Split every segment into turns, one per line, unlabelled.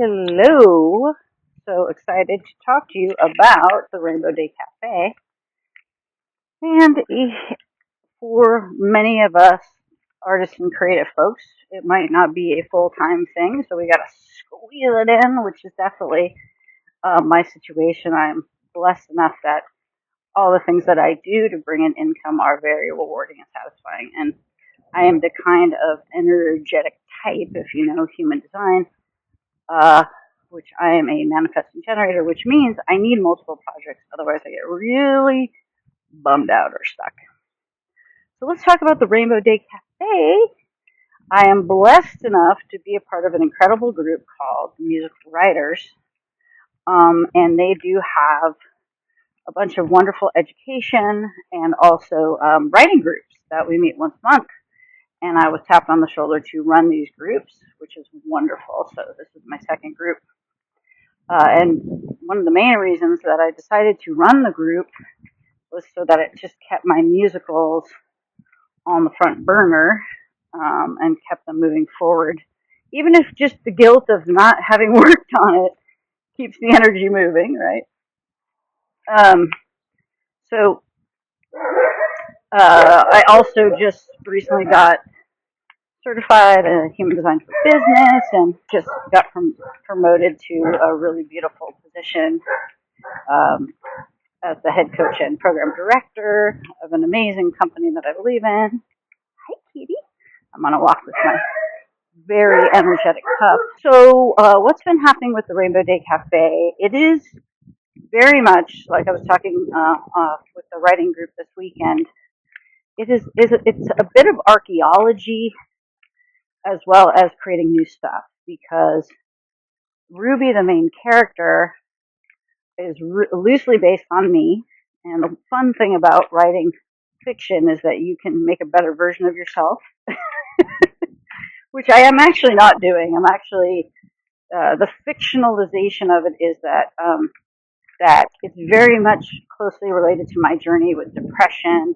Hello. So excited to talk to you about the Rainbow Day Cafe. And for many of us artists and creative folks, it might not be a full-time thing, so we got to squeeze it in, which is definitely my situation. I'm blessed enough that all the things that I do to bring in income are very rewarding and satisfying. And I am the kind of energetic type, if you know human design, uh, which I am a manifesting generator, which means I need multiple projects. Otherwise, I get really bummed out or stuck. So let's talk about the Rainbow Day Cafe. I am blessed enough to be a part of an incredible group called Musical Writers, and they do have a bunch of wonderful education and also writing groups that we meet once a month. And I was tapped on the shoulder to run these groups, which is wonderful. So this is my second group. And one of the main reasons that I decided to run the group was so that it just kept my musicals on the front burner and kept them moving forward. Even if just the guilt of not having worked on it keeps the energy moving, right? So I also just recently got certified in human design for business and just got promoted to a really beautiful position as the head coach and program director of an amazing company that I believe in. Hi, Kitty. I'm on a walk with my very energetic pup. So what's been happening with the Rainbow Day Cafe? It is very much like I was talking with the writing group this weekend. It's a bit of archaeology as well as creating new stuff, because Ruby, the main character, is loosely based on me. And the fun thing about writing fiction is that you can make a better version of yourself, which I am actually not doing. I'm actually the fictionalization of it is that it's very much closely related to my journey with depression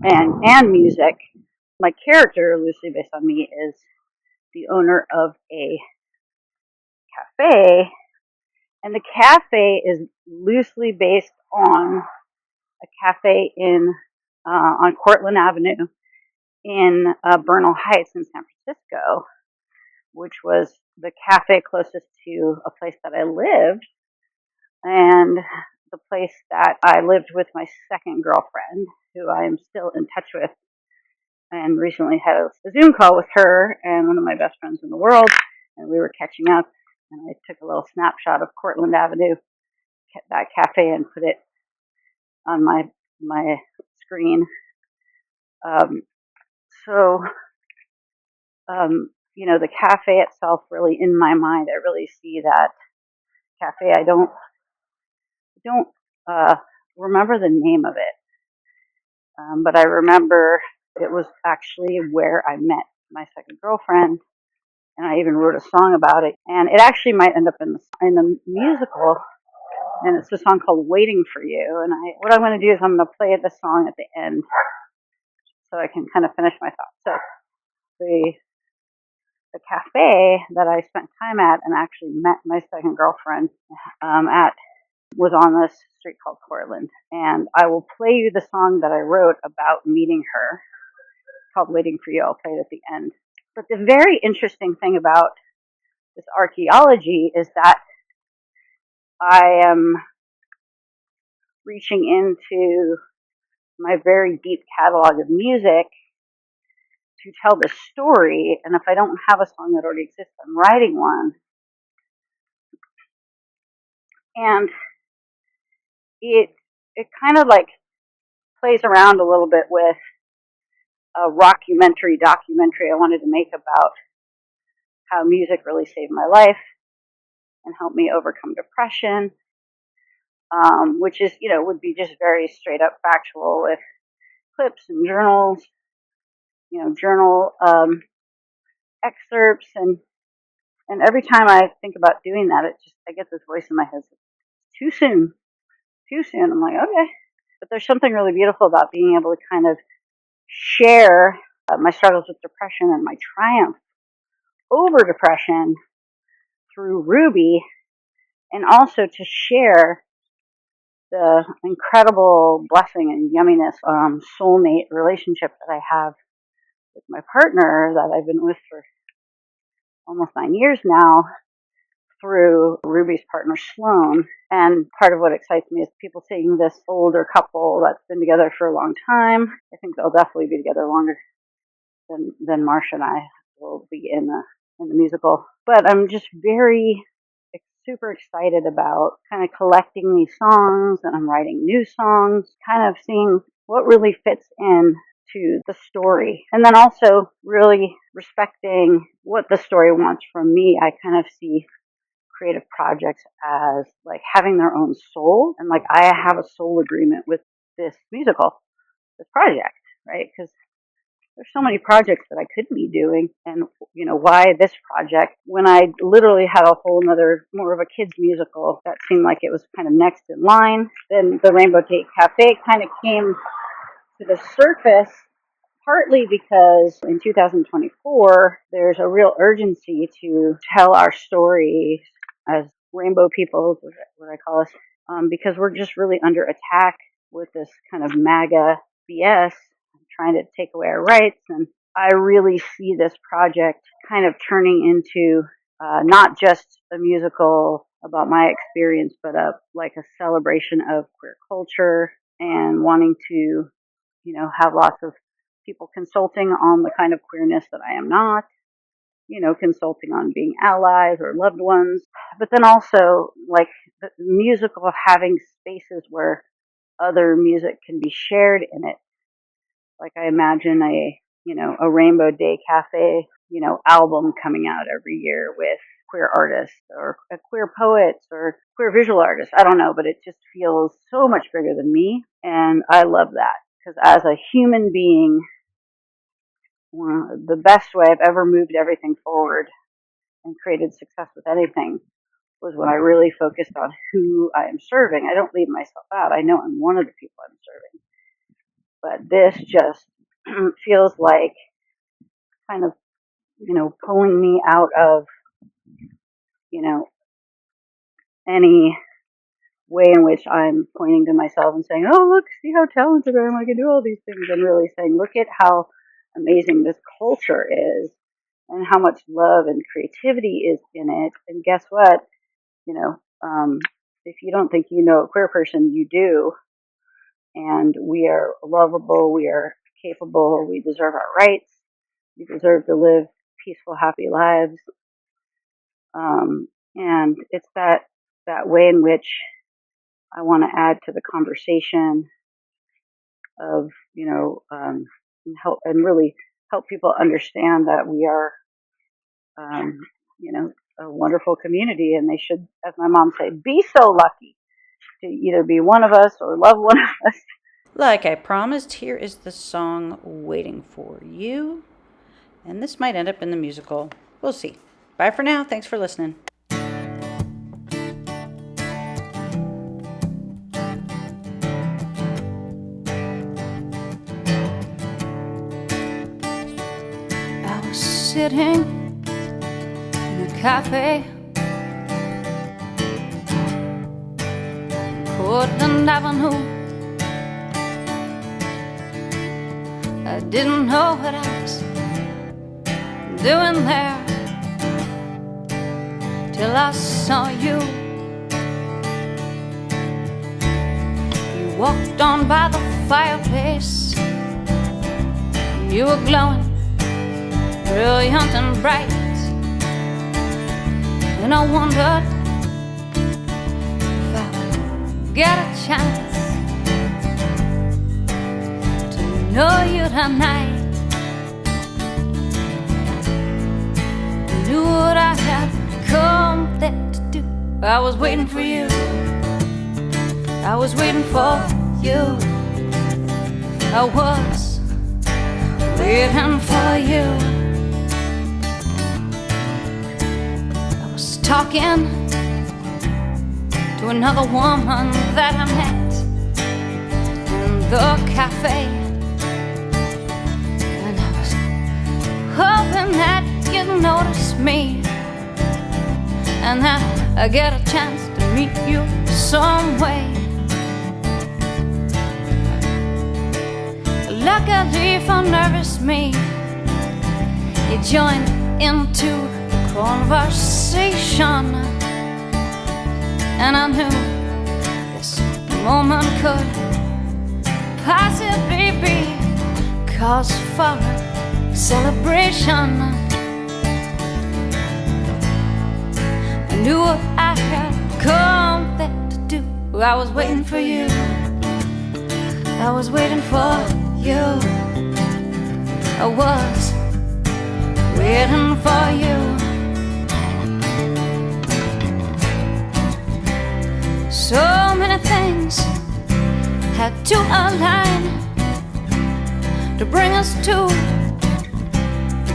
and music. My character, loosely based on me, is the owner of a cafe, and the cafe is loosely based on a cafe on Cortland Avenue in Bernal Heights in San Francisco, which was the cafe closest to a place that I lived, and the place that I lived with my second girlfriend, who I am still in touch with, and recently had a Zoom call with her and one of my best friends in the world, and we were catching up, and I took a little snapshot of Cortland Avenue, that cafe, and put it on my screen. Um, so, the cafe itself, really, in my mind, I really see that cafe. I don't remember the name of it, but I remember it was actually where I met my second girlfriend, and I even wrote a song about it. And it actually might end up in the musical, and it's a song called "Waiting for You." And what I'm going to do is I'm going to play the song at the end, so I can kind of finish my thoughts. So the cafe that I spent time at and actually met my second girlfriend at was on this street called Cortland. And I will play you the song that I wrote about meeting her, called "Waiting for You." I'll play it at the end. But the very interesting thing about this archaeology is that I am reaching into my very deep catalog of music to tell the story. And if I don't have a song that already exists, I'm writing one. And it kind of like plays around a little bit with a documentary I wanted to make about how music really saved my life and helped me overcome depression, which is, would be just very straight up factual with clips and journals, journal excerpts, and every time I think about doing that, I get this voice in my head, too soon. I'm like, okay. But there's something really beautiful about being able to kind of share my struggles with depression and my triumph over depression through Ruby, and also to share the incredible blessing and yumminess, soulmate relationship that I have with my partner that I've been with for almost 9 years now through Ruby's partner Sloan. And part of what excites me is people seeing this older couple that's been together for a long time. I think they'll definitely be together longer than Marsha and I will be in the musical. But I'm just super excited about kind of collecting these songs, and I'm writing new songs, kind of seeing what really fits in to the story. And then also really respecting what the story wants from me. I kind of see creative projects as like having their own soul, and like I have a soul agreement with this project, right? Because there's so many projects that I could be doing, and why this project when I literally had a whole nother more of a kids musical that seemed like it was kind of next in line. Then the Rainbow Date Cafe kind of came to the surface, partly because in 2024 there's a real urgency to tell our story as rainbow people, what I call us, because we're just really under attack with this kind of MAGA BS trying to take away our rights. And I really see this project kind of turning into not just a musical about my experience, but like a celebration of queer culture, and wanting to, have lots of people consulting on the kind of queerness that I am not, consulting on being allies or loved ones, but then also like the musical having spaces where other music can be shared in it. Like I imagine a Rainbow Day Cafe, album coming out every year with queer artists or queer poets or queer visual artists. I don't know, but it just feels so much bigger than me. And I love that because as a human being, the best way I've ever moved everything forward and created success with anything was when I really focused on who I am serving. I don't leave myself out. I know I'm one of the people I'm serving. But this just feels like kind of, pulling me out of, any way in which I'm pointing to myself and saying, oh, look, see how talented I am. I can do all these things. And really saying, look at how amazing this culture is and how much love and creativity is in it. And guess what? If you don't think you know a queer person, you do. And we are lovable. We are capable. We deserve our rights. We deserve to live peaceful, happy lives. And it's that way in which I want to add to the conversation of, help and really help people understand that we are, a wonderful community, and they should, as my mom said, be so lucky to either be one of us or love one of us.
Like I promised, here is the song Waiting for You. And this might end up in the musical. We'll see. Bye for now. Thanks for listening. I was sitting in a cafe, Cortland Avenue. I didn't know what I was doing there till I saw you. You walked on by the fireplace. You were glowing, brilliant and bright. And I wondered if I would get a chance to know you tonight. I knew what I had come there to do. I was waiting for you. I was waiting for you. I was waiting for you. I was talking to another woman that I met in the cafe, and I was hoping that you'd notice me and that I get a chance to meet you some way. Luckily for nervous me, you joined into the conversation, and I knew this moment could possibly be cause for a celebration. I knew what I had come there to do. I was waiting for you, I was waiting for you, I was waiting for you. So many things had to align to bring us to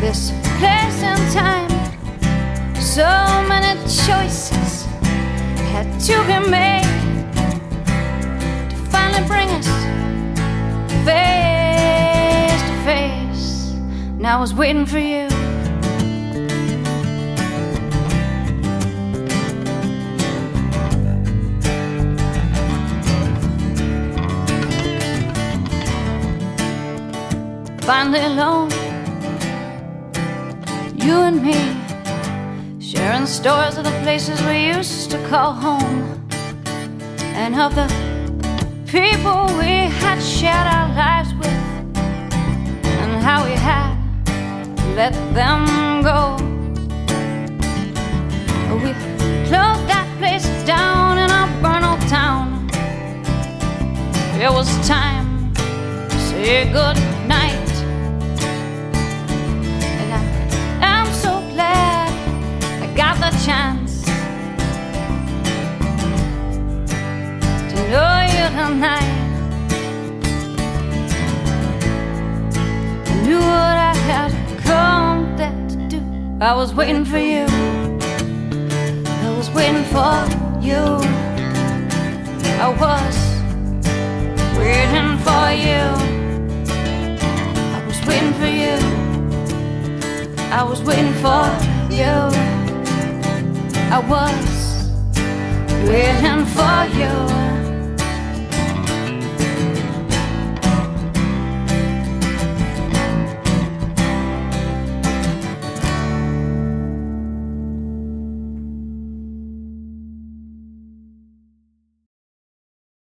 this place and time. So many choices had to be made to finally bring us face to face. And I was waiting for you. Finally alone, you and me, sharing stories of the places we used to call home, and of the people we had shared our lives with, and how we had let them go. We closed that place down in our burnout town. It was time to say good night. Got the chance to know you tonight. I knew what I had come there to do. I was waiting for you, I was waiting for you, I was waiting for you, I was waiting for you, I was waiting for you, I was waiting for you.